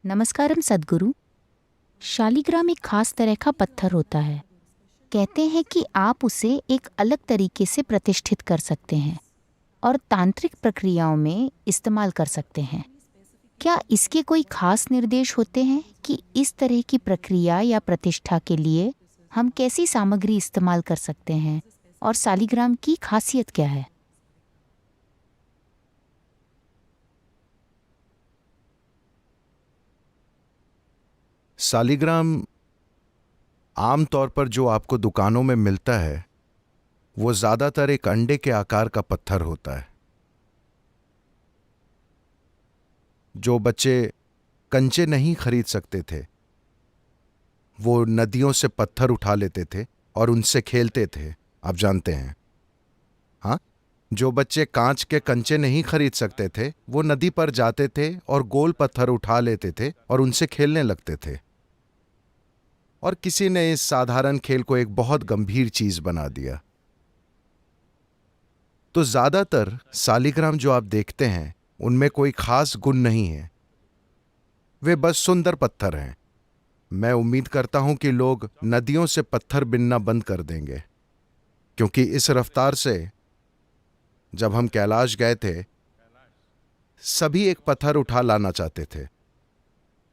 नमस्कारम सद्गुरु। शालिग्राम एक खास तरह का पत्थर होता है। कहते हैं कि आप उसे एक अलग तरीके से प्रतिष्ठित कर सकते हैं और तांत्रिक प्रक्रियाओं में इस्तेमाल कर सकते हैं। क्या इसके कोई खास निर्देश होते हैं कि इस तरह की प्रक्रिया या प्रतिष्ठा के लिए हम कैसी सामग्री इस्तेमाल कर सकते हैं और शालिग्राम की खासियत क्या है? शालिग्राम आमतौर पर जो आपको दुकानों में मिलता है वो ज्यादातर एक अंडे के आकार का पत्थर होता है। जो बच्चे कंचे नहीं खरीद सकते थे वो नदियों से पत्थर उठा लेते थे और उनसे खेलते थे, आप जानते हैं। हाँ, जो बच्चे कांच के कंचे नहीं खरीद सकते थे वो नदी पर जाते थे और गोल पत्थर उठा लेते थे और उनसे खेलने लगते थे। और किसी ने इस साधारण खेल को एक बहुत गंभीर चीज बना दिया। तो ज्यादातर शालिग्राम जो आप देखते हैं उनमें कोई खास गुण नहीं है, वे बस सुंदर पत्थर हैं। मैं उम्मीद करता हूं कि लोग नदियों से पत्थर बिनना बंद कर देंगे, क्योंकि इस रफ्तार से जब हम कैलाश गए थे सभी एक पत्थर उठा लाना चाहते थे।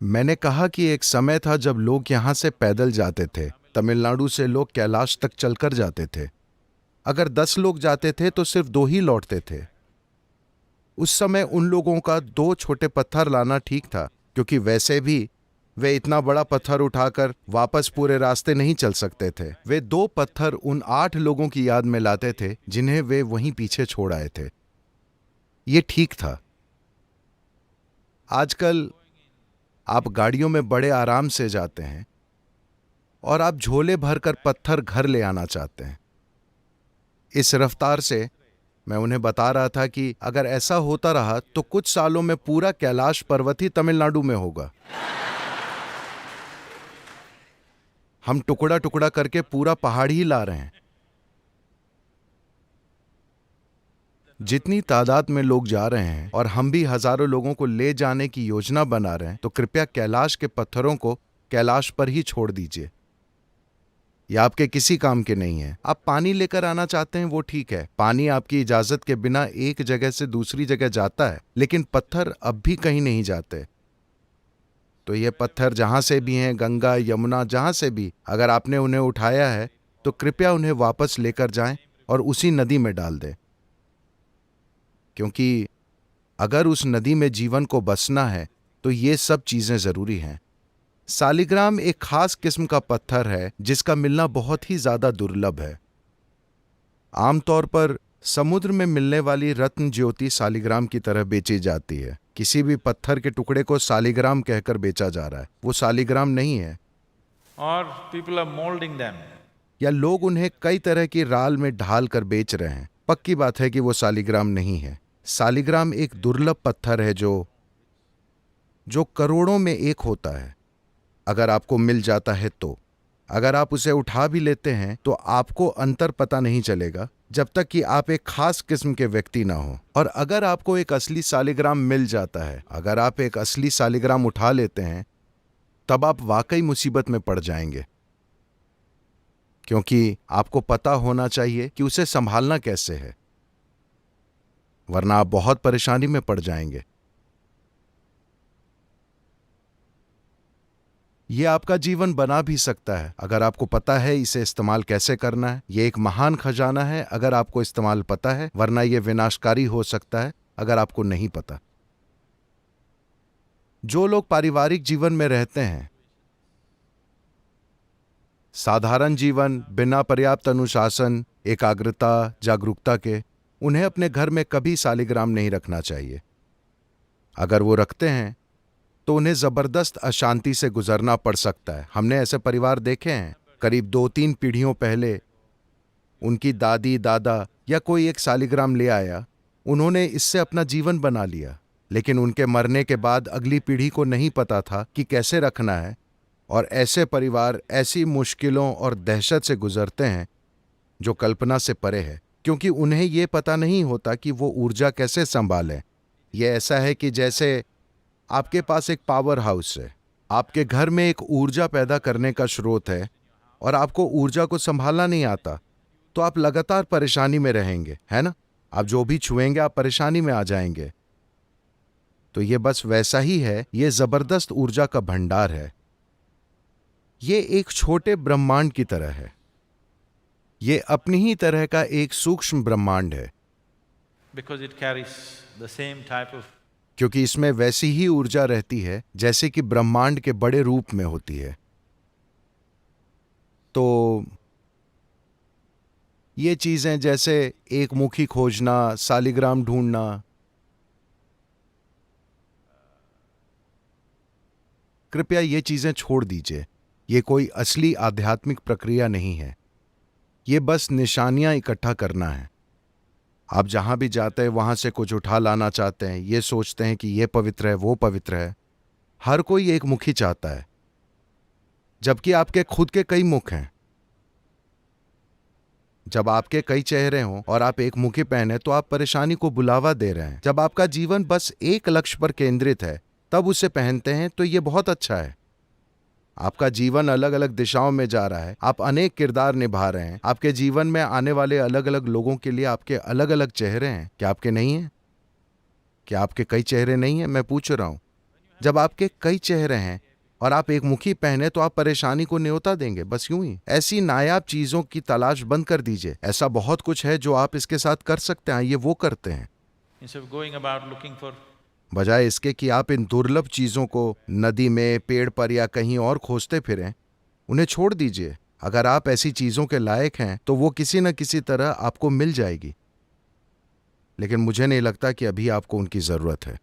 मैंने कहा कि एक समय था जब लोग यहां से पैदल जाते थे। तमिलनाडु से लोग कैलाश तक चलकर जाते थे। अगर 10 लोग जाते थे तो सिर्फ 2 ही लौटते थे। उस समय उन लोगों का 2 छोटे पत्थर लाना ठीक था, क्योंकि वैसे भी वे इतना बड़ा पत्थर उठाकर वापस पूरे रास्ते नहीं चल सकते थे। वे 2 पत्थर उन 8 लोगों की याद में लाते थे जिन्हें वे वहीं पीछे छोड़ आए थे। ये ठीक था। आजकल आप गाड़ियों में बड़े आराम से जाते हैं और आप झोले भरकर पत्थर घर ले आना चाहते हैं। इस रफ्तार से मैं उन्हें बता रहा था कि अगर ऐसा होता रहा तो कुछ सालों में पूरा कैलाश पर्वत ही तमिलनाडु में होगा। हम टुकड़ा टुकड़ा करके पूरा पहाड़ ही ला रहे हैं। जितनी तादाद में लोग जा रहे हैं और हम भी हजारों लोगों को ले जाने की योजना बना रहे हैं, तो कृपया कैलाश के पत्थरों को कैलाश पर ही छोड़ दीजिए। ये आपके किसी काम के नहीं है। आप पानी लेकर आना चाहते हैं वो ठीक है, पानी आपकी इजाजत के बिना एक जगह से दूसरी जगह जाता है, लेकिन पत्थर अब भी कहीं नहीं जाते। तो ये पत्थर जहां से भी हैं, गंगा यमुना जहां से भी, अगर आपने उन्हें उठाया है तो कृपया उन्हें वापस लेकर जाएं और उसी नदी में डाल दें, क्योंकि अगर उस नदी में जीवन को बसना है तो ये सब चीजें जरूरी हैं। शालिग्राम एक खास किस्म का पत्थर है जिसका मिलना बहुत ही ज्यादा दुर्लभ है। आमतौर पर समुद्र में मिलने वाली रत्न ज्योति शालिग्राम की तरह बेची जाती है। किसी भी पत्थर के टुकड़े को शालिग्राम कहकर बेचा जा रहा है, वो शालिग्राम नहीं है। Or people are molding them. या लोग उन्हें कई तरह की राल में ढाल कर बेच रहे हैं। पक्की बात है कि वो शालिग्राम नहीं है। शालिग्राम एक दुर्लभ पत्थर है जो करोड़ों में एक होता है। अगर आपको मिल जाता है तो, अगर आप उसे उठा भी लेते हैं तो आपको अंतर पता नहीं चलेगा जब तक कि आप एक खास किस्म के व्यक्ति ना हो। और अगर आपको एक असली शालिग्राम मिल जाता है, अगर आप एक असली शालिग्राम उठा लेते हैं, तब आप वाकई मुसीबत में पड़ जाएंगे, क्योंकि आपको पता होना चाहिए कि उसे संभालना कैसे है, वरना आप बहुत परेशानी में पड़ जाएंगे। यह आपका जीवन बना भी सकता है अगर आपको पता है इसे इस्तेमाल कैसे करना है। यह एक महान खजाना है अगर आपको इस्तेमाल पता है, वरना यह विनाशकारी हो सकता है अगर आपको नहीं पता। जो लोग पारिवारिक जीवन में रहते हैं, साधारण जीवन बिना पर्याप्त अनुशासन, एकाग्रता, जागरूकता के, उन्हें अपने घर में कभी शालिग्राम नहीं रखना चाहिए। अगर वो रखते हैं तो उन्हें जबरदस्त अशांति से गुजरना पड़ सकता है। हमने ऐसे परिवार देखे हैं। करीब 2-3 पीढ़ियों पहले उनकी दादी दादा या कोई एक शालिग्राम ले आया, उन्होंने इससे अपना जीवन बना लिया, लेकिन उनके मरने के बाद अगली पीढ़ी को नहीं पता था कि कैसे रखना है। और ऐसे परिवार ऐसी मुश्किलों और दहशत से गुजरते हैं जो कल्पना से परे है, क्योंकि उन्हें ये पता नहीं होता कि वो ऊर्जा कैसे संभालें। यह ऐसा है कि जैसे आपके पास एक पावर हाउस है, आपके घर में एक ऊर्जा पैदा करने का स्रोत है और आपको ऊर्जा को संभालना नहीं आता, तो आप लगातार परेशानी में रहेंगे, है ना? आप जो भी छुएंगे आप परेशानी में आ जाएंगे। तो ये बस वैसा ही है, ये जबरदस्त ऊर्जा का भंडार है। ये एक छोटे ब्रह्मांड की तरह है। ये अपनी ही तरह का एक सूक्ष्म ब्रह्मांड है, because it carries the same type of क्योंकि इसमें वैसी ही ऊर्जा रहती है जैसे कि ब्रह्मांड के बड़े रूप में होती है। तो ये चीजें जैसे एक मुखी खोजना, सालिग्राम ढूंढना, कृपया ये चीजें छोड़ दीजिए। ये कोई असली आध्यात्मिक प्रक्रिया नहीं है। ये बस निशानियां इकट्ठा करना है। आप जहां भी जाते हैं वहां से कुछ उठा लाना चाहते हैं, ये सोचते हैं कि ये पवित्र है, वो पवित्र है। हर कोई एक मुखी चाहता है, जबकि आपके खुद के कई मुख हैं। जब आपके कई चेहरे हों और आप एक मुखी पहने तो आप परेशानी को बुलावा दे रहे हैं। जब आपका जीवन बस एक लक्ष्य पर केंद्रित है तब उसे पहनते हैं तो ये बहुत अच्छा है। आपका जीवन अलग अलग दिशाओं में जा रहा है, आप अनेक किरदार निभा रहे हैं। आपके जीवन में आने वाले अलग अलग लोगों के लिए आपके अलग अलग चेहरे हैं। क्या आपके नहीं हैं? क्या आपके कई चेहरे नहीं हैं? मैं पूछ रहा हूं। जब आपके कई चेहरे हैं और आप एक मुखी पहने तो आप परेशानी को न्योता देंगे, बस यूं ही। ऐसी नायाब चीजों की तलाश बंद कर दीजिए। ऐसा बहुत कुछ है जो आप इसके साथ कर सकते हैं, ये वो करते हैं। instead of going about looking for बजाय इसके कि आप इन दुर्लभ चीजों को नदी में, पेड़ पर या कहीं और खोजते फिरें, उन्हें छोड़ दीजिए। अगर आप ऐसी चीजों के लायक हैं तो वो किसी न किसी तरह आपको मिल जाएगी, लेकिन मुझे नहीं लगता कि अभी आपको उनकी जरूरत है।